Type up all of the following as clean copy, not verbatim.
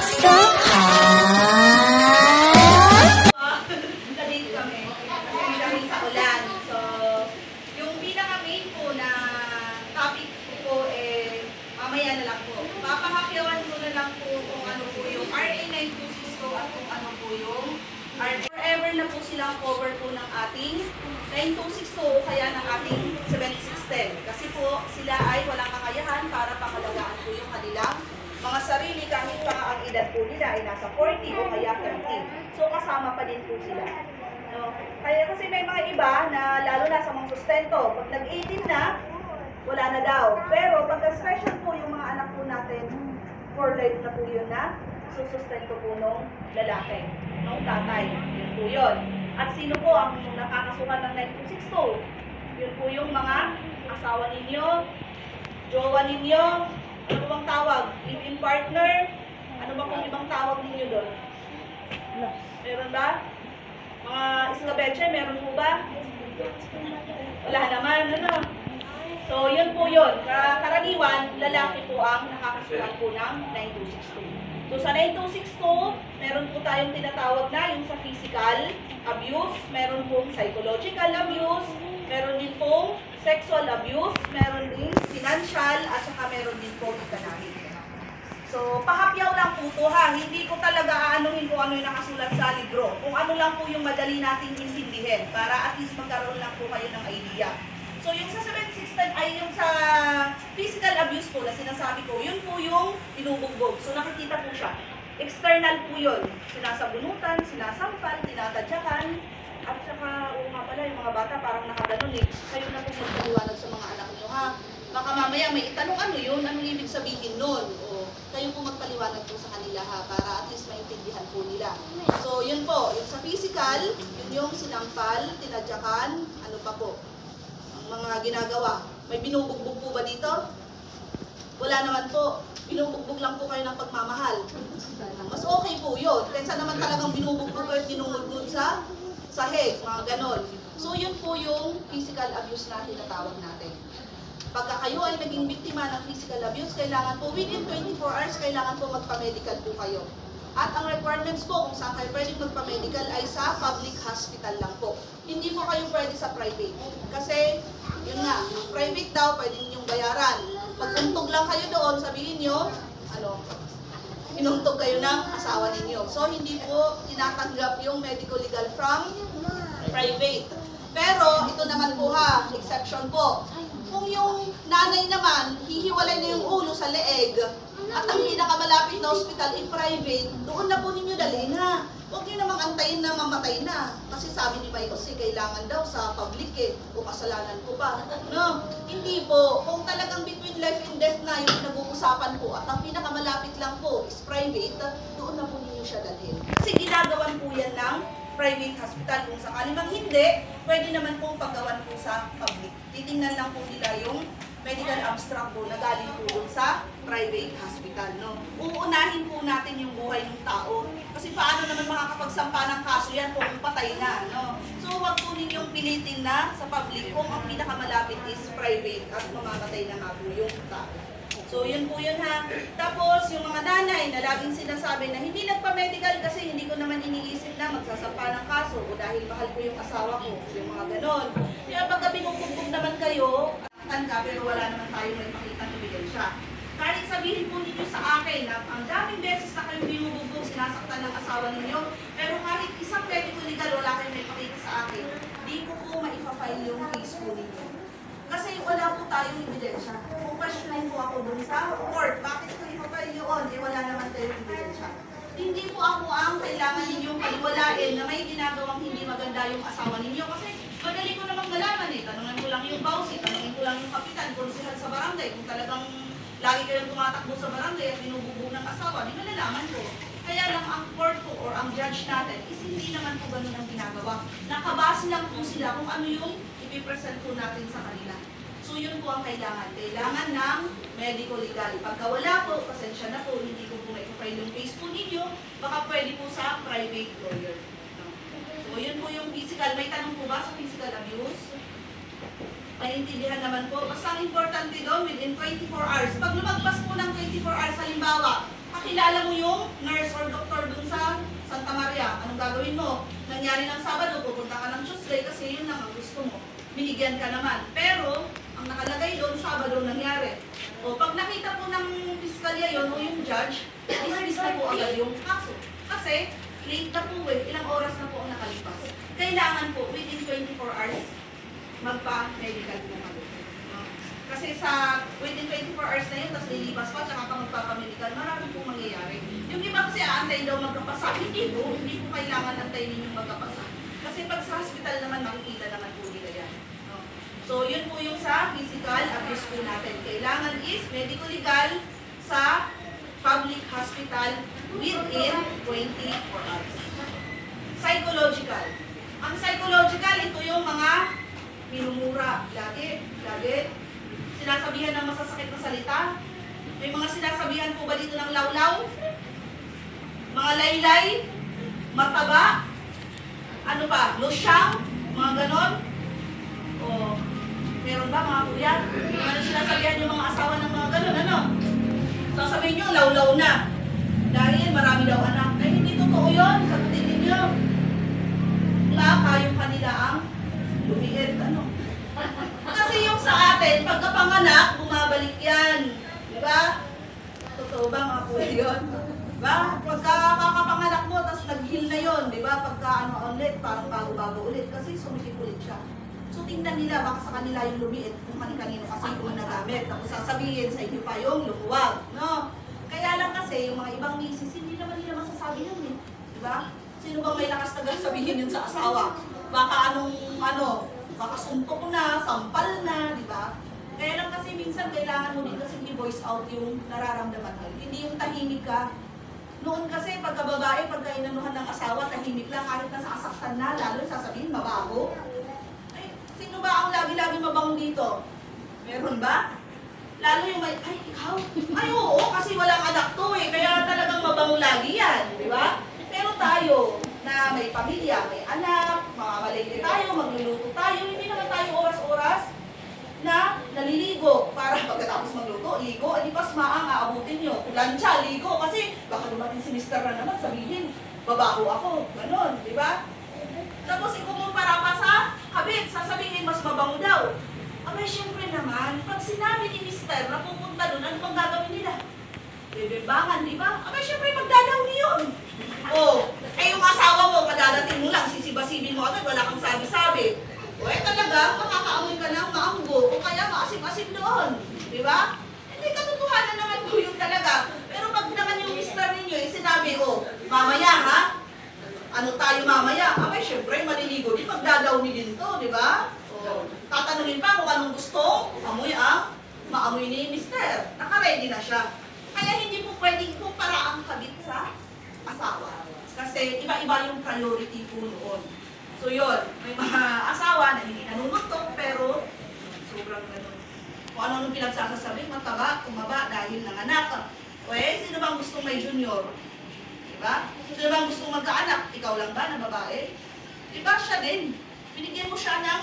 Nalate kami kasi dahil sa ulan. So, yung pinaka-main po na topic po mamaya na lang po. Papahakyawan ko na lang po kung ano po yung RA 9262 at kung ano po yung RA. Forever na po silang cover po ng ating 9262 kaya ng ating 7610. Kasi po sila ay walang kakayahan para pangalagaan po yung kanilang mga sarili kahit pa ang edad po nila ay nasa 40 o kaya 30. So kasama pa din po sila. No? Kaya kasi may mga iba na lalo na sa mga sustento, pag nag-18 na, wala na daw. Pero pagka special po yung mga anak po natin, for life na po yun na susustento po nung lalaki, nung tatay. Yun po yun. At sino po ang nakakasuhan ng 9262? Yun po yung mga asawa ninyo, jowa ninyo, ano bang tawag? Live-in partner? Ano ba kung ibang tawag ninyo doon? Meron ba? Mga iskabeche, meron po ba? Wala naman, ano? So, yun po yun. Karaniwan, lalaki po ang nakakasuhan po ng 9262. So, sa 9262, meron po tayong tinatawag na yung sa physical abuse, meron pong psychological abuse, meron din pong sexual abuse, meron din financial, at saka meron din pong economic. So, pahapyaw lang po ito ha. Hindi ko talaga aanuhin kung ano yung nakasulat sa libro. Kung ano lang po yung madali nating intindihin para at least magkaroon lang po kayo ng idea. So, yung sa 716 ay yung sa physical abuse po na sinasabi ko, yun po yung binubugbog. So, nakikita po siya. External po yun. Sinasabunutan, sinasampal, tinatadyakan, at saka, oo nga pala, yung mga bata parang nakaganon eh. Kayo na po magpaliwanag sa mga anak nyo ha. Baka mamaya may itanong ano yun, anong ibig sabihin nun. O, kayo po magpaliwanag po sa kanila ha, para at least maintindihan po nila. So, yun po, yung sa physical, yun yung sinampal, tinadyakan, ano pa po, ang mga ginagawa. May binubugbog po ba dito? Wala naman po. Binubugbog lang po kayo ng pagmamahal. Mas okay po yun. Kaysa naman talagang binubugbog kayo at binungod sa sahig, mga ganon. So, yun po yung physical abuse na tinatawag natin. Pagka kayo ay naging biktima ng physical abuse, kailangan po within 24 hours, kailangan po magpa-medical po kayo. At ang requirements po kung saan kayo pwede magpa-medical ay sa public hospital lang po. Hindi po kayo pwede sa private. Kasi, yun nga, private daw, pwede ninyong bayaran. Pag untog lang kayo doon, sabihin nyo, inuntog kayo ng asawa ninyo. So, hindi po tinatanggap yung medical legal from private. Pero, ito naman po ha, exception po. Kung yung nanay naman, hihiwalay na yung ulo sa leeg, at ang pinakamalapit na hospital in private, doon na po ninyo dalhin ha. Huwag nyo namang antayin na mamatay na. Kasi sabi ni Mike, kasi kailangan daw sa public o kasalanan ko ba? No, hindi po. Kung talagang between life and death na yung pinag-uusapan po, at ang pinakamalapit lang po is private, doon na po ninyo siya dalhin. Kasi ginagawan po yan ng private hospital. Kung sakali mang hindi, pwede naman pong paggawan po sa public. Titingnan lang po nila yung medical abstract po na galing po dun sa private hospital. No? Uunahin po natin yung buhay ng tao. Kasi paano naman makakapagsampa ng kaso yan kung patay na. No? So huwag po ninyong pilitin na sa public kung ang pinakamalapit is private at mamamatay na nga po yung tao. So yun po yun ha. Tapos yung mga nanay na laging sinasabi na hindi nagpa-medical kasi hindi ko naman iniisip na magsasampa ng kaso o dahil mahal ko yung asawa ko. Yung mga ganon. Kaya pagka binubugbog naman kayo, ka, pero wala naman tayo may makita ng ebidensya. Kahit sabihin po ninyo sa akin na ang daming beses na kayong binubugbog, sinasaktan ng asawa ninyo, pero kahit isang medical legal wala kayong may pakita sa akin, di ko po maipafile yung case po ninyo. Kasi wala po tayong ebidensya. Kung questionin po ako dun sa court, bakit ko ipafile yun? Wala naman tayong ebidensya. Hindi po ako ang kailangan ninyong paliwalain na may ginagawang hindi maganda yung asawa ninyo kasi madali ko namang malaman eh. Tanungin ko lang yung bawsi, tanungin ko lang yung kapitan, konsehal sa barangay. Kung talagang lagi kayong tumatakbo sa barangay at binubugbog ng asawa, di malalaman ko. Kaya lang ang court ko or ang judge natin is hindi naman po ganun ang ginagawa. Nakabase lang po sila kung ano yung ipipresent po natin sa kanila. So yun po ang kailangan. Kailangan ng medical legal. Pagka wala po, pasensya na po, hindi ko po maipafile yung case po ninyo, baka pwede po sa private lawyer. So yun po yung physical. May tanong po ba sa physical abuse? Maintindihan naman po. Basta ang importante doon, within 24 hours. Pag lumagpas po ng 24 hours, halimbawa, Kilala mo yung nurse or doctor dun sa Santa Maria. Anong gagawin mo? Nangyari ng Sabado, pupunta ka ng Tuesday kasi yun lang ang gusto mo. Binigyan ka naman. Pero, ang nakalagay doon, Sabado nangyari. O, pag nakita po ng piskalya yun o yung judge, dismiss na po agad yung kaso. Kasi, late na po eh. Ilang oras na po ang nakalipas. Kailangan po, within 24 hours, magpa-medical po kayo. Kasi sa within 24 hours na yun, tapos lilipas pa, tsaka ka magpapamedical, marami pong mangyayari. Yung iba kasi aantayin daw magkapasa, hindi po kailangan antayin ninyong magkapasa. Kasi pag sa hospital naman, makikita naman po nila yan. No? So, yun po yung sa physical abuse po natin. Kailangan is medico-legal sa public hospital within 24 hours. Psychological. Ang psychological, ito yung mga minumura. Lagi. Sinasabihan ng masasakit na salita. May mga sinasabihan po ba dito ng lawlaw? Mga laylay? Mataba? Ano pa? Losyang? Mga ganon? O, meron ba mga kuya? Ano sinasabihan yung mga asawa ng mga ganon? Ano? Sasabihin nyo, lawlaw na. Dahil marami daw anak. Ay, hindi totoo yun. Sagutin ninyo. Yung kanila ang lumiit. Ano? Kasi yung sa atin, pagkapanganak, bumabalik yan. Diba? Totoo ba mga kuya yun? Diba? Pagka kakapanganak mo, tapos nag-heal na yun. Diba? Pagka ano ulit, parang bago-bago ulit. Kasi sumikip ulit siya. So tingnan nila, baka sa kanila yung lumiit, kung kanino kasi yung nagamit. Tapos sasabihin sa inyo pa yung lumuwag. No? Kaya lang kasi, yung mga ibang misis, hindi naman nila masasabi yun eh. Diba? Sino bang may lakas na sabihin yun sa asawa? Baka baka suntok na, sampal na, di ba? Kaya lang kasi minsan kailangan mo din kasi i-voice out yung nararamdaman mo. Hindi yung tahimik ka. Noon kasi pagka babae, pagka inanuhan ng asawa, tahimik lang kahit nasa asaktan na, lalo sasabihin, mabaho. Ay, sino ba ang lagi-lagi mabango dito? Meron ba? Lalo yung may, ay, ikaw? Ay, oo, kasi walang anak to eh, kaya talagang mabango lagi yan, di ba? Pero tayo, na may pamilya, may anak, mamamalengke tayo, magluluto tayo, hindi naman tayo oras-oras na naliligo para pagkatapos magluto, ligo, edi pas maang aabutin nyo. Lansya, ligo, kasi baka dumating si Mr. na naman, sabihin, babaho ako, ganon, di ba? Tapos ikukumpara pa sa kabit, sasabihin mas mabango daw. Abay, syempre naman, pag sinabi ni Mr. na pupunta doon, ano pang gagawin nila? Bebembangan, di ba? Abay, syempre magdadaw niyon. Oh, yung asawa mo, kadadating mo lang, sisibasibin mo agad, wala kang sabi-sabi. O talaga, makakaamoy ka ng maanggo, o kaya maasim-asim doon. Di ba? Hindi katotohanan naman po yun talaga. Pero pag naman yung mister ninyo, sinabi, mamaya ha? Ano tayo mamaya? Abay, syempre, maliligo din, magdadaw din to, di ba? O, tatanungin pa kung anong gusto, amoy ang maamoy ni mister. Naka-ready na siya. Kaya hindi po pwedeng kumpara ang kabit sa asawa. Kasi iba-iba yung priority po noon. So yun, may mga asawa na hindi nanunutok pero sobrang ganun. Kung ano nung pinagsasasabi, mataba, tumaba dahil nanganak. Sino bang gustong may junior? Diba? Sino bang gustong magkaanak? Ikaw lang ba na babae? Diba siya din? Binigyan mo siya ng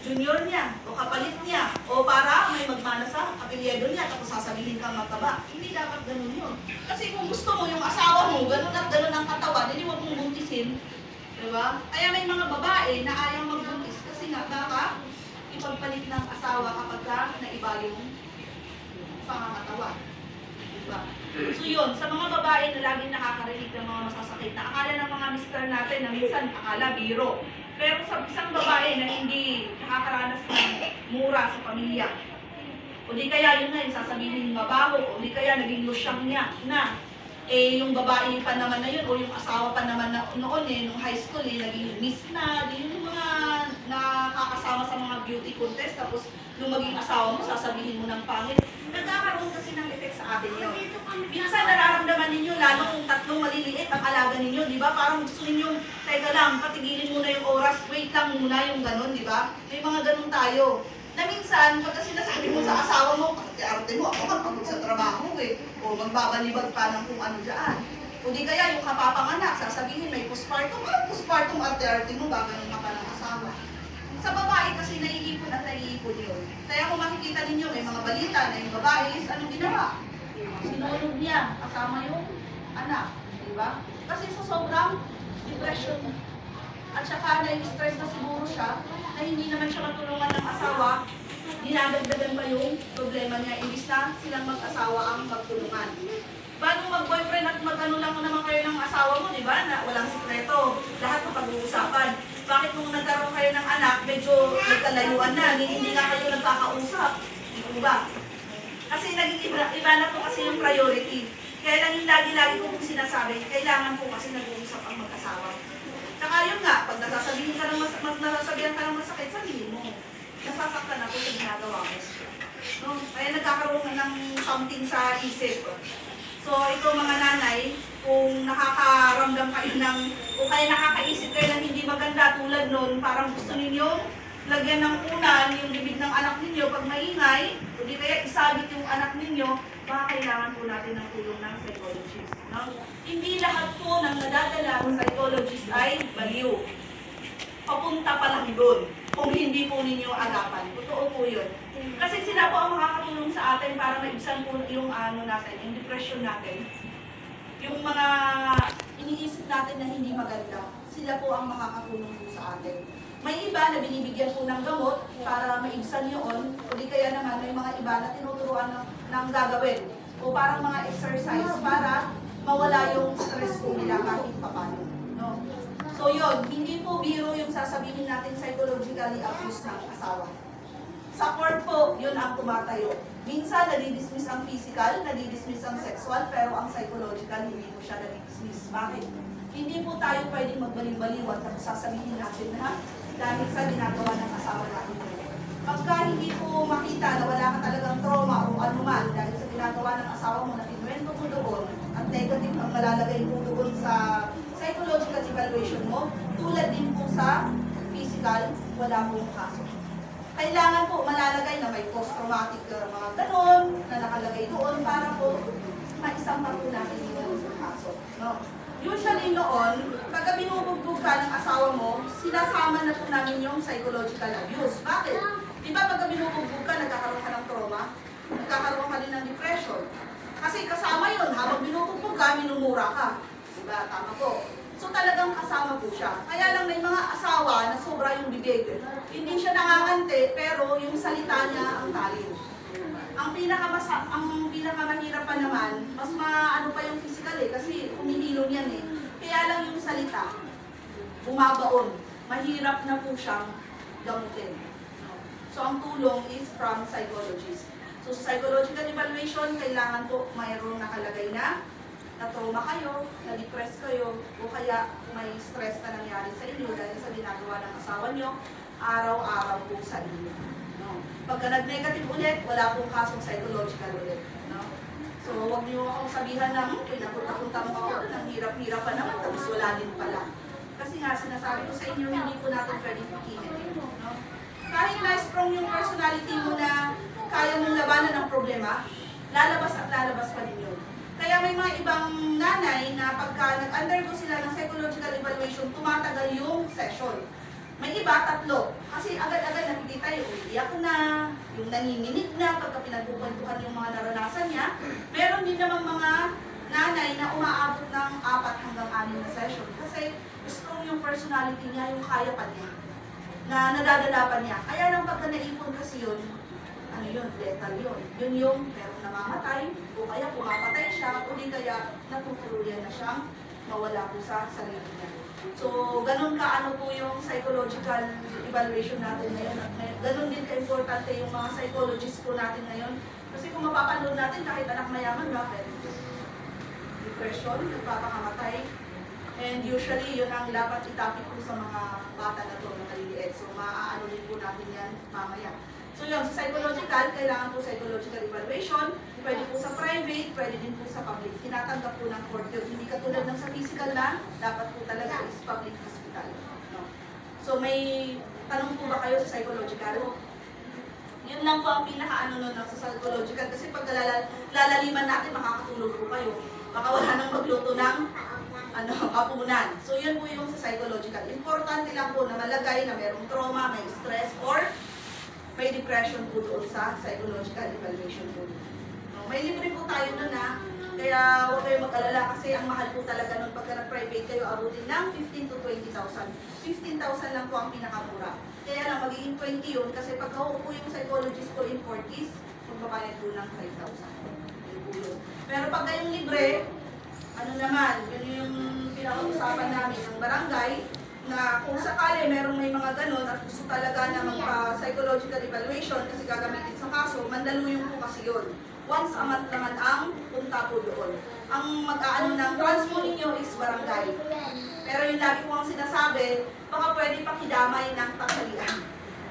junior niya, o kapalit niya, o para may magmana sa apelyado niya, tapos sasabihin kang mataba. Hindi dapat ganun yun. Kasi kung gusto mo yung asawa mo, ganun at ganun ang katawan, hindi huwag mong buntisin. Diba? Kaya may mga babae na ayaw magbuntis kasi nga baka ipagpalit ng asawa kapag naiba yung pangangatawan. Diba? So yun, sa mga babae na laging nakakarinig ng mga masasakit, na akala ng mga mister natin na minsan akala biro. Pero sa isang babae na hindi nakakaranas ng mura sa pamilya, o di kaya yun nga yung sasabihin mabaho, o di kaya naging losyang niya na, yung babae pa naman na yun, o yung asawa pa naman na noon nung high school, naging miss na, yung mga nakakasama sa mga beauty contest, tapos nung maging asawa mo, sasabihin mo ng pangit. Nagkakaroon kasi ng effect sa atin yun. Minsan nararamdaman ninyo, lalo kung tatlong maliliit ang alaga ninyo, di ba? Parang gusto ninyo, teka lang, patigilin muna yung oras, wait lang muna yung ganun, di ba? May mga ganun tayo. Na minsan, pagka sinasabi mo sa asawa mo, arte mo, ako magpagod sa trabaho o magbabalibag pa ng kung ano dyan. O di kaya yung kapapanganak, sasabihin may postpartum, postpartum arte-arte mo, bagay ka pa ng asawa. Sa babae kasi naiipon at naiipon yun. Kaya kung makikita ninyo, may mga balita na yung babae is anong ginawa? sinulog niya kasama yung anak, di ba? Kasi sa sobrang depression at saka na-stress na siguro siya na hindi naman siya matulungan ng asawa, dinadagdagan pa yung problema niya, imbis na silang mag-asawa ang magtulungan. Bago mag-boyfriend at mag-ano lang naman kayo ng asawa mo, di ba? Na walang sikreto, lahat ng pag-uusapan. Bakit nung nagkaroon kayo ng anak, medyo nagkalayuan na, hindi nga kayo nagkakausap, di ba? Kasi naging iba na po kasi yung priority. Kaya lang yung lagi-lagi ko pong sinasabi, kailangan po kasi nag-uusap ang mag-asawa. Tsaka yun nga, pag nasasabihan ka ng masakit, sabihin mo. Nasasaktan ako sa ginagawa mo. No? Kaya nagkakaroon ng something sa isip. So ito mga nanay, kung nakakaramdam kayo ng, o kaya nakakaisip kayo ng hindi maganda tulad nun, parang gusto ninyong lagyan ng unan yung bibig ng anak ninyo pag maingay, o di kaya isabit yung anak ninyo, baka kailangan po natin ng tulong ng psychologist. No? Hindi lahat po ng nadadala ng psychologist ay baliw. Papunta pa lang doon kung hindi po ninyo agapan. Totoo po yun. Kasi sila po ang makakatulong sa atin para maibsan po yung ano natin, yung depression natin. Yung mga iniisip natin na hindi maganda, sila po ang makakatulong po sa atin. May iba na binibigyan po ng gamot para maibsan yun, o di kaya naman may mga iba na tinuturuan ng gagawin. O parang mga exercise para mawala yung stress po nila kahit papano. No? So yun, hindi po biro yung sasabihin natin psychologically abuse ng asawa. Sa court po, yun ang tumatayo. Minsan, nadidismiss ang physical, nadidismiss ang sexual, pero ang psychological, hindi po siya nadidismiss. Bakit? Hindi po tayo pwedeng magbaliw-baliwan at sasabihin natin na dahil sa ginagawa ng asawa natin. Pagka hindi po makita na wala ka talagang trauma o anuman dahil sa ginagawa ng asawa mo na kinwento mo doon at negative ang malalagay mo doon sa psychological evaluation mo, tulad din po sa physical, wala pong kaso. Kailangan po malalagay na may post-traumatic mga ganon na nakalagay doon para po maisampa po natin yung kaso. No? Usually noon, pagka binubugbog ka ng asawa mo, sinasama na po namin yung psychological abuse. Bakit? Di ba pagka binubugbog ka, nagkakaroon ka ng trauma, nagkakaroon ka din ng depression. Kasi kasama yun, habang binubugbog ka, minumura ka. Diba? Tama po. So talagang kasama po siya. Kaya lang may mga asawa na sobra yung bibig. Hindi siya nangangante, pero yung salita niya ang talin. Ang pinakamahirap pa naman, mas maano pa yung physical kasi humihilom yan Kaya lang yung salita, bumabaon. Mahirap na po siyang gamutin. So ang tulong is from psychologist. So sa psychological evaluation, kailangan po mayroong nakalagay na trauma kayo, na-depress kayo, o kaya may stress na nangyari sa inyo dahil sa ginagawa ng asawa nyo, araw-araw po sa inyo. No? Pagka nag-negative ulit, wala pong kasong psychological ulit. No? So, huwag niyo akong sabihan na, pinapunta-punta mo ako, nang hirap-hirap pa naman, tapos wala din pala. Kasi nga, sinasabi ko sa inyo, hindi po natin pwede pikihin. No? Kahit na-strong yung personality mo na kaya mong labanan ng problema, lalabas at lalabas pa din yun. Kaya may mga ibang nanay na pagka nag-undergo sila ng psychological evaluation, tumatagal yung session. May iba, 3. Kasi agad-agad nakikita yung iiyak na, yung nanginginig na pagka pinagpupwentuhan yung mga naranasan niya. Meron din namang mga nanay na umaabot ng 4 hanggang 6 na session. Kasi strong yung personality niya, yung kaya pa niya, na nadadala pa niya. Kaya nang pagka naipon kasi yun, ano yun, lethal yun. Yun yung meron namamatay, o kaya pumapatay siya, o di kaya natutuluyan na siyang mawala po sa sarili niya. So, ganun ka ano po yung psychological evaluation natin ngayon. At ganun din ka-importante yung mga psychologists po natin ngayon. Kasi kung mapapanood natin, kahit anak mayaman, bakit? Depression, nagpapakamatay. And usually, yun ang dapat itapik po sa mga bata na ito, na maliliit. So, maaano din po natin yan mamaya. So yun, sa psychological, kailangan po psychological evaluation. Pwede po sa private, pwede din po sa public. Tinatanggap po ng court yun. Hindi katulad ng sa physical na, dapat po talaga is public hospital. No? So may tanong po ba kayo sa psychological? Yun lang po ang pinaka-ano nun sa psychological. Kasi pag lalaliman natin, makakatulog po kayo. Baka wala nang magluto ng kapunan. So yun po yung sa psychological. Importante lang po na malagay na mayroong trauma, may stress, or may depression po doon sa psychological evaluation po. No, May libre po tayo nun ha. Kaya huwag kayong mag-alala kasi ang mahal po talaga nun pagka nag-private kayo, abutin ng 15 to 20,000. 15,000 lang po ang pinakamura. Kaya lang magiging 20 yun kasi pag po yung psychologist ko in Fortis, magbabayad po ng 5,000. Pero pag kayong libre, ano naman, yun yung pinag-uusapan namin ng barangay, na kung sakali merong may mga ganun at gusto talaga na magpa-psychological evaluation kasi gagamitin sa kaso, Mandaluyong po kasi yun. Once a month naman ang punta po doon. Ang mag-aano ng transmo ninyo is barangay. Pero yung lagi ko ang sinasabi, baka pwede pakidamay ng tanghalian.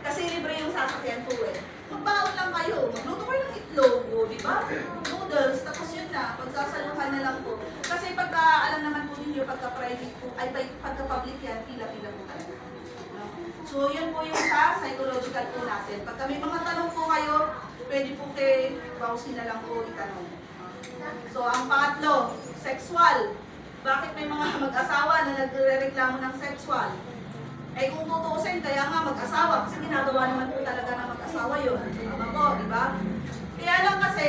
Kasi libre yung sasakyan po eh. Magbaon lang kayo, magluto kayo ng itlog, di ba? Noodles, tapos yun na, pagsasaluhan na lang po. Kasi pagka, alam naman po ninyo, pagka private po, ay pagka public yan, pila-pila po talaga. No? So yun po yung sa psychological po natin. Pagka may mga tanong po kayo, pwede po kay Bausi na lang po itanong. So ang pangatlo, sexual. Bakit may mga mag-asawa na nagre-reklamo ng sexual? Eh kung tutuusin, kaya nga mag-asawa, kasi ginagawa naman po talaga ng mag-asawa yun. Tama po, di ba? Kaya lang kasi,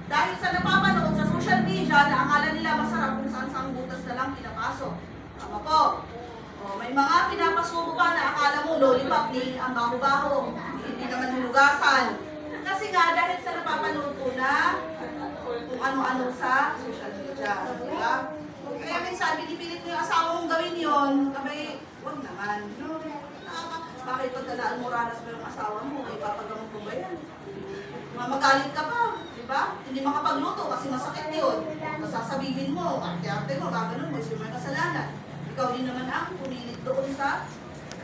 dahil sa napapanood sa social media, na akala nila masarap kung saan-saan butas na lang pinapasok. Tama po. O, may mga pinapasubo pa na akala mo, lollipop ni ang baho-baho. Hindi naman hinugasan. Kasi nga, dahil sa napapanood po na kung ano-ano sa social media. Di ba? Kaya minsan, pinipilit mo yung asawa mong gawin yun, abay, huwag naman. No? Bakit pagkalaan mo ranas mo yung asawa mo, ay papagamot mo ba yan? Mamagalit ka pa, di ba? Hindi makapagluto kasi masakit yun. Masasabihin mo, arte-arte mo, gaganon mo, sino may kasalanan. Ikaw din naman ang pumilit doon sa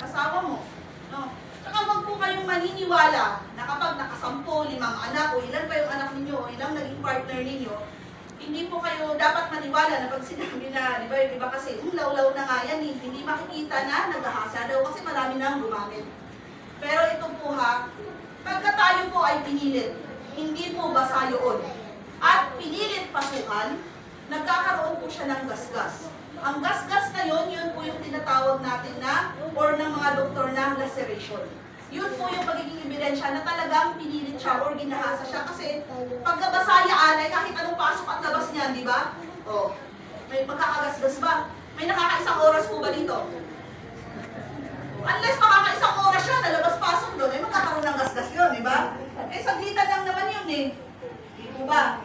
asawa mo. No? Saka wag po kayong maniniwala na kapag nakasampo, 5 anak, o ilan pa yung anak ninyo, o ilang naging partner ninyo, hindi po kayo dapat maniwala na pag sinabi na, di ba kasi, law-law na nga yan, hindi makikita na naghahasa daw kasi marami nang gumamit. Pero ito po ha, pagka tayo po ay pinilit, hindi po basa yun, at pinilit pasukan, nagkakaroon po siya ng gasgas. Ang gasgas na yun, yun po yung tinatawag natin na, or ng mga doktor na laceration. Yun po yung pagiging ebidensya na talagang pinilit siya or ginahasa siya. Kasi pagkabasayaan ay kahit anong pasok at labas niyan, di ba? O, may magkakagasgas ba? May nakakaisang oras po ba dito? Unless makakaisang oras siya, nalabas-pasok doon, ay magkakaroon ng gasgas yun, di ba? Eh, saglitan lang naman yun eh. Di po ba?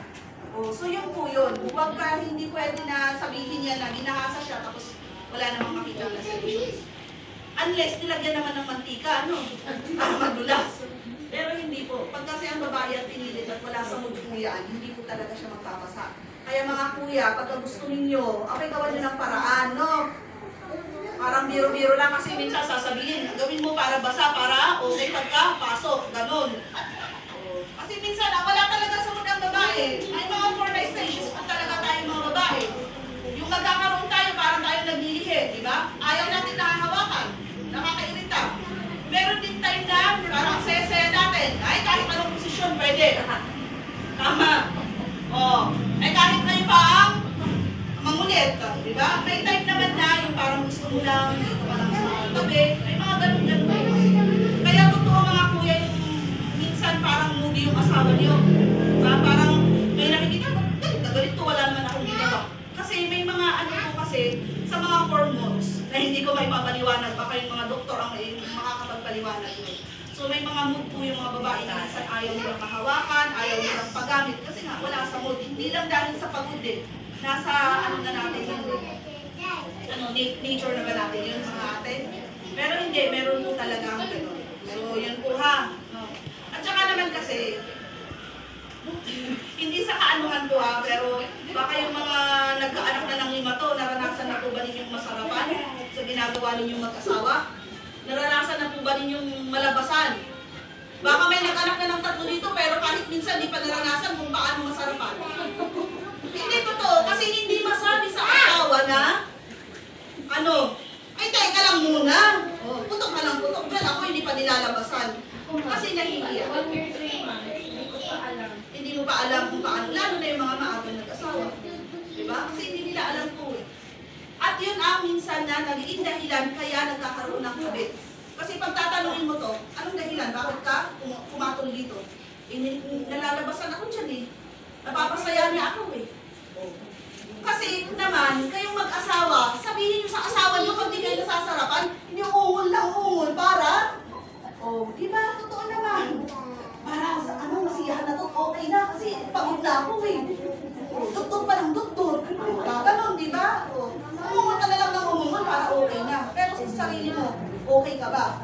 O, so yun po yun. Huwag ka, hindi pwede na sabihin niya na ginahasa siya tapos wala namang makita na solutions. Unless nilagyan naman ng mantika, ano? Madulas. Pero hindi po. Pag kasi ang babae at pinilit at wala sa muduyaan, hindi po talaga siya magpapasa. Kaya mga kuya, pag gusto ninyo, okay, gawan nyo ng paraan, no? Parang biro-biro lang kasi minsan sasabihin, gawin mo para basa, para okay pagka, pasok, ganun. Kasi minsan, wala talaga sa mudang babae. Ay mga 4 night stations pa talaga tayo mga babae. Yung nagkakaroon tayo, parang tayo naglilihi, di ba? Ayaw natin nakahawakan. Nakakairita. Meron din time na parang sese natin. Ay, kahit anong posisyon, pwede. Tama. O. Ay, kahit kayo pa ang mangulit. Diba? May time naman na yung parang gusto mo lang walang sa tabi. May mga ganun-ganun. Kaya totoo mga kuya, yung minsan parang moody yung asawa niyo. Diba? Parang may nakikita mo, galit to, wala naman akong ginawa. Kasi may mga ano po kasi sa mga hormones na hindi ko may papaliwanag, baka yung mga doktor ang makakapagpaliwanag yun. So may mga mood po yung mga babae na minsan ayaw nilang mahawakan, ayaw nilang paggamit kasi nga wala sa mood. Hindi lang dahil sa pagod eh. Nasa ano na natin yun, ano, nature na ba natin yun mga ate? Pero hindi, meron po talaga ang ganun. So yun po ha. No? At saka naman kasi, hindi sa kaanuhan ko ha, pero baka yung mga nagkaanak na ng 5 to, naranasan na po ba ninyong masarapan sa ginagawa ninyong mag-asawa? Naranasan na po ba ninyong malabasan? Baka may nag-anak na ng 3 dito, pero kahit minsan di pa naranasan kung paano masarapan. Hindi totoo, kasi hindi masabi sa asawa na, ano, ay teka lang muna. Oh, putok ka lang, putok dyan. Ako hindi pa nilalabasan. Kasi nahihiya. Hindi mo pa alam kung paano. Lalo na yung mga maagang nag-asawa. Diba? Kasi hindi nila alam po eh. At yun ang minsan na naging dahilan kaya nagkakaroon ng kabit. Kasi pag tatanungin mo to, anong dahilan? Bakit ka pumatol dito? Nalalabasan ako dyan eh. Napapasaya niya ako eh. Kasi naman, kayong mag-asawa, sabihin niyo sa asawa niyo pag di kayo nasasarapan, hindi ungol lang ungol para, di ba? Totoo naman. Para sa masiyahan na to, okay na kasi pagod na ako eh. Dugtog pa ng dugtog. Ganon, di ba? Umungol ka na lang ng umungol para okay na. Pero sa sarili mo, okay ka ba?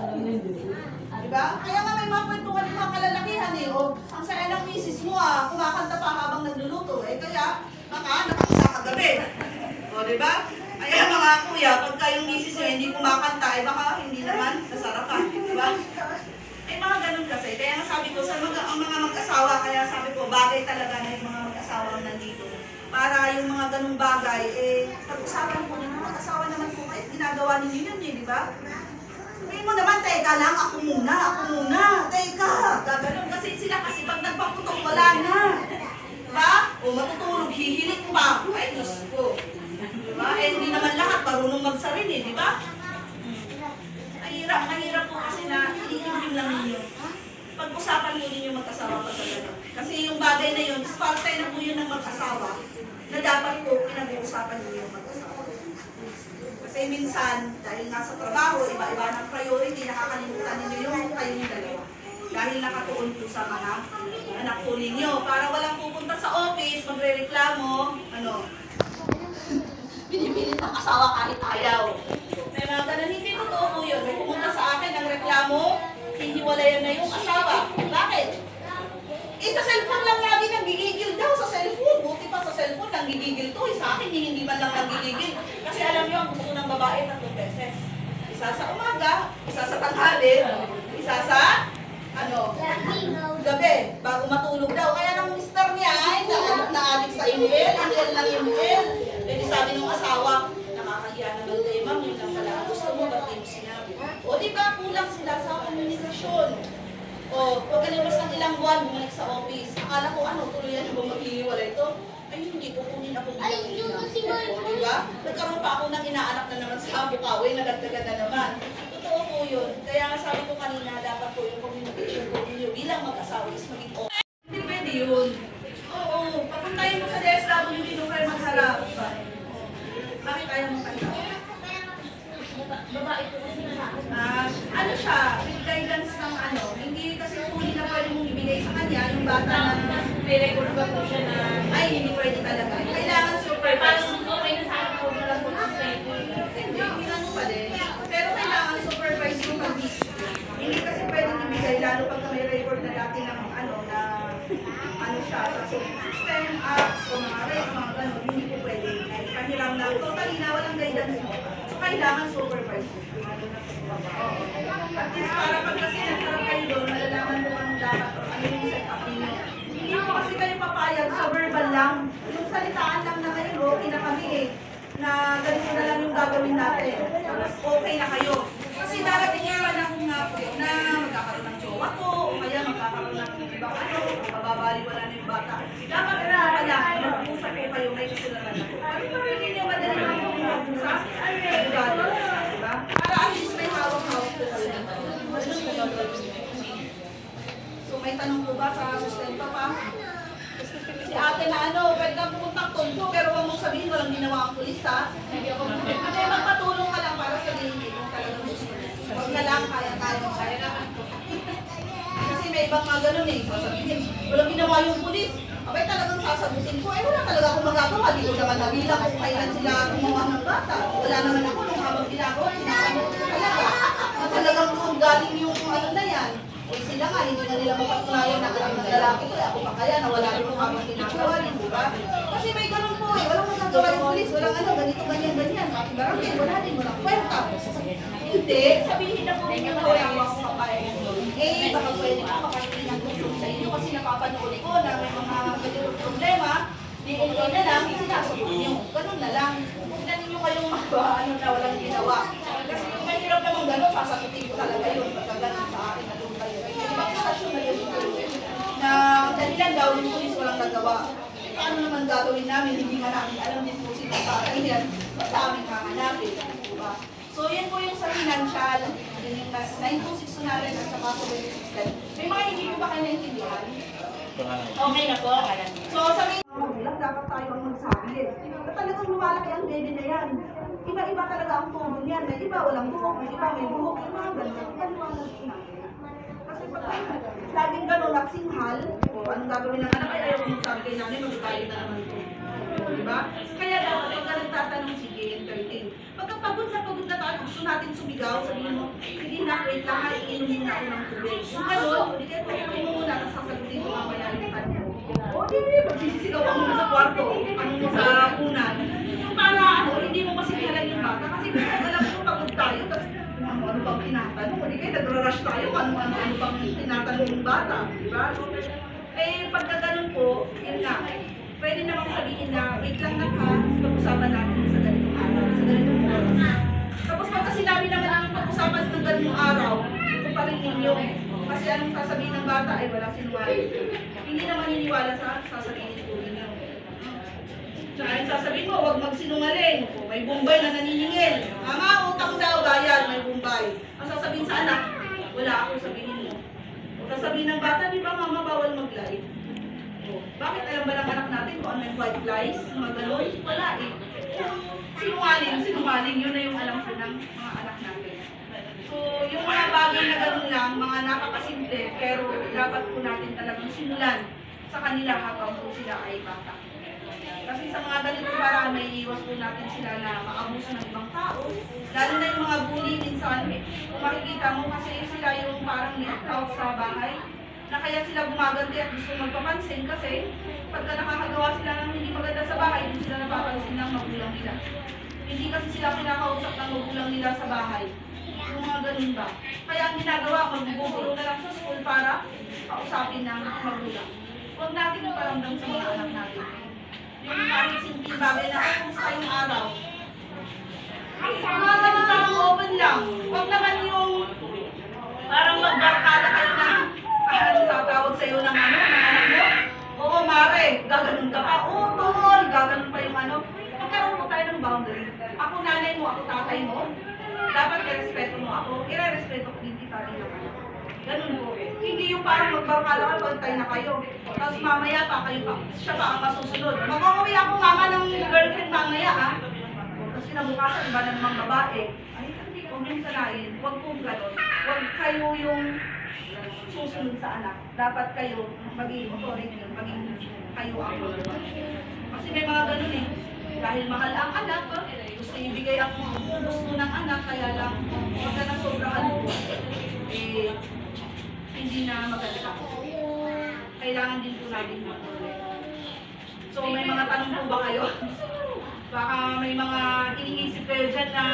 Diba? Kaya nga may mga kwentuhan ng mga kalalakihan eh. Ang saya ng misis mo kumakanta pa habang nagluluto eh. Kaya, nakakita kagabi. Diba? Kaya mga kuya, pagka yung misis nyo hindi kumakanta, baka hindi naman nasarapan. Diba? Mga ganun kasi. Kaya nga sabi ko, sa ang mga mag-asawa, kaya sabi ko, bagay talaga na yung mga mag-asawa nandito. Para yung mga ganung bagay, pag-usapan po ng mag-asawa naman po kayo, ginagawa ninyo yun di ba? Sabihin mo naman, teka lang, ako muna, teka, gaganon kasi sila kasi pag nagpaputok, wala na. Diba? Matutulog, hihilik pa. Ay, Diyos ko. Diba? Hindi naman lahat marunong magsarili, di ba? Mahirap po kasi na iniimbing lang ninyo. Pag-usapan mo ninyo mag-asawa pa sa gano'n. Kasi yung bagay na yun, parte na po yun ng mag-asawa na dapat po pinag-uusapan ninyo mag-asawa. Kasi minsan, dahil nasa trabaho, iba-iba ng priority, nakakalimutan ninyo yung kayong dalawa. Dahil nakatuon po sa mga anak po ninyo. Para walang pupunta sa office, magre-reklamo, binibilit ng asawa kahit ayaw. May mga ganun, hindi totoo po yun. May pumunta sa akin ang reklamo, hihiwalayan na yung asawa. Bakit? Sa cellphone lang lagi nagigigil daw sa cellphone. Buti pa sa cellphone nanggigigil to. Sa akin hindi man lang nanggigigil. Kasi alam niyo, ang gusto ng babae 3 beses. Isa sa umaga, isa sa tanghali, isa sa gabi, bago matulog daw. Kaya nang mister niya ay naadik sa email lang email. Jadi sabi ng asawa, nakakahiya naman kayo ma'am, yun lang pala. Gusto mo, ba't di mo sinabi? Diba, kulang sila sa komunikasyon. Pag kalimas ng ilang buwan, bumalik sa office. Akala ko, tuloy na ba maghihiwalay ito? Ay, hindi ko kunin ako bilang diba? Nagkaroon pa ako ng inaanak na naman sa Bukawi, nagagdagan na naman. Totoo po yun. Kaya nga sabi ko kanina, dapat po yung communication po ninyo bilang mag-asawa is maging okay. Hindi pwede yun. Oo, papuntahin mo sa DSWD nung kayo magharap. Bakit ayaw mo kayo? Babae po kasi siya, with guidance ng hindi kasi huli na pwede mong ibigay sa kanya, yung bata na may record ba po siya na, ay hindi pwede talaga. Kailangan supervise. Okay na sa akin po lang po hindi ano pa din. Pero kailangan supervise yung pag-isip. Hindi kasi pwedeng ibigay, lalo pag may record na dati ng siya, sa system, apps, o mga rec, mga gano'n, hindi po pwede. Pahiram na, totally na, walang guidance mo. So, kailangan supervise. At least para pag kasi nagkaroon kayo doon, malalaman mo anong dapat o ano yung set-up ninyo. Hindi po kasi kayo papayag sa verbal lang. Yung salitaan lang na ngayon, okay na kami na ganito na lang yung gagawin natin. Okay na kayo. Kasi darating yung panahon nga po na magkakaroon ng jowa to, o kaya magkakaroon ng ibang mababaliwala na yung bata. Dapat na pala, mag-usap po kayo, may kasularan ako. Kasi parang hindi nyo madali lang po mag-usap. Diba? Para at least may hawak-hawak po kasi. So may tanong po ba sa sustento pa? Si ate na pwede kang pumunta tondo, pero huwag mong sabihin walang ginawa ang pulis ha. Ate, magpatulong ka lang para sabihin kung talagang gusto mo. Huwag na lang, kaya naman. Kasi may ibang mga ganun sasabihin, walang ginawa yung pulis. Abay talagang sasagutin ko, wala talaga akong magagawa. Di ko naman nabilang kung kailan sila gumawa ng bata. Wala naman ako nung habang ginagawa, pinapanood ko talaga. Talagang kung galing yung na yan. Sila nga, hindi na nila mapatunayan na alam ng lalaki ko. Ako pa kaya, nawala rin kung habang ginagawa rin, diba? Kasi may ganun po walang magagawa yung pulis, walang ganito, ganyan. Barangay, wala din, walang kwenta. Hindi, sabihin na po ninyo na wala akong papayag. Baka pwede ka makakinig ng tulong sa inyo kasi napapanood ko na may mga ganitong problema, DNA na lang, sinasagot nyo. Ganun na lang. Huwag na ninyo kayong na walang ginawa. Kasi kung may hirap naman ganun, sasagutin ko talaga yun. Pagka ganun sa akin na doon kayo. Ibang istasyon na yun na dahilan daw yung pulis walang nagawa. Paano naman gagawin namin? Hindi nga namin alam din po sila para yan. Basta amin kahanapin. Diba? So, yan po yung sa financial, yung 926 natin at sa mga system. May mga hindi ko ba kayo naintindihan? Okay na po. So, sabihin lang dapat tayo ang magsabi eh. Na talagang lumalaki ang baby na yan. Iba-iba talaga ang tubo niyan. May iba walang buhok, may iba may buhok, may mga ganun. Ipaliwanag ko natin. Kasi pag laging ganun, nagsinghal, o anong gagawin ng anak, ay ayaw kong sabi kay nanay, magkakalit na naman ito. Diba? Kaya dapat pagka nagtatanong, sige, entertain. Pagka pagod na tayo, gusto natin sumigaw, sabihin mo, sige na, wait lang ha, iinom muna ako ng tubig. Kung ganun, hindi kayo tulungan mo muna, tapos sasagutin mo mamaya yung tanong. O di, magsisisigaw ka muna sa kwarto, ano sa unan. Para ano, hindi mo masigyalan yung bata. Kasi minsan alam mo, pagod tayo, tapos ano bang tinatanong, hindi kayo nag-rush tayo, ano bang tinatanong yung bata, diba? Eh, pagka ganun po, yun nga, pwede namang sabihin na, wait lang na ha, pag-usapan natin sa ganitong araw, sa ganitong oras. Tapos pagka sinabi naman ang pag-usapan ng ganitong araw, ito pa rin ninyo. Kasi anong sasabihin ng bata ay wala sinungaling. Hindi naman niniwala sa sasabihin ko ninyo. Tsaka yung sasabihin mo, huwag magsinungaling. May bumbay na naniningil. Ama, utang daw, bayan, may bumbay. Ang sasabihin sa anak, wala ako sabihin mo. O sasabihin ng bata, di ba mama, bawal mag-lie? Bakit alam ba ng anak natin kung ano yung white lies, mga galon? Wala eh. Sinungaling, yun na yung alam ko ng mga anak natin. So, yung mga bagay na gano'n lang, mga napakasimple, pero dapat po natin talagang simulan sa kanila habang po sila ay bata. Kasi sa mga ganitong paraan, may iwas po natin sila na maabuso ng ibang tao. Lalo na yung mga bully minsan, kung makikita mo kasi sila yung parang left out sa bahay, na kaya sila gumaganti at gusto magpapansin kasi pagka nakakagawa sila ng hindi maganda sa bahay, hindi sila napapansin ng magulang nila. Hindi kasi sila pinakausap ng magulang nila sa bahay. Yung mga ganun ba? Kaya ang ginagawa, magbubulo na lang sa school para kausapin ng magulang. Huwag natin iparamdam sa mga anak natin. Yung kahit simple bagay na, kumusta yung araw? Mga ganun parang open lang. Huwag naman yung parang magbarkada kayo na tatawag sa'yo ng ano, ng anak mo. Oo, mare, gaganon ka pa. Oo, tol, gaganon pa yung ano. Magkaroon po tayo ng boundary. Ako nanay mo, ako tatay mo. Dapat i-respeto mo ako. I-respeto ko din kita rin naman. Ganun po. Hindi yung parang magbarkada ka, pagtay na kayo. Tapos mamaya pa kayo pa. Siya pa ang masusunod. Mag-uwi ako mama ng girlfriend mamaya ah. Tapos kinabukasan, iba na namang babae. Ay, huwag yung sanayin. Huwag po gano'n. Huwag kayo yung susunod sa anak. Dapat kayo maging authority, maging kayo ang kasi may mga ganun eh. Dahil mahal ang anak, gusto ibigay ang gusto ng anak, kaya lang pagka na sobrang eh, hindi na maganda. Kailangan din po natin mag-correct. So may mga tanong po ba kayo? Baka may mga iniisip kayo dyan na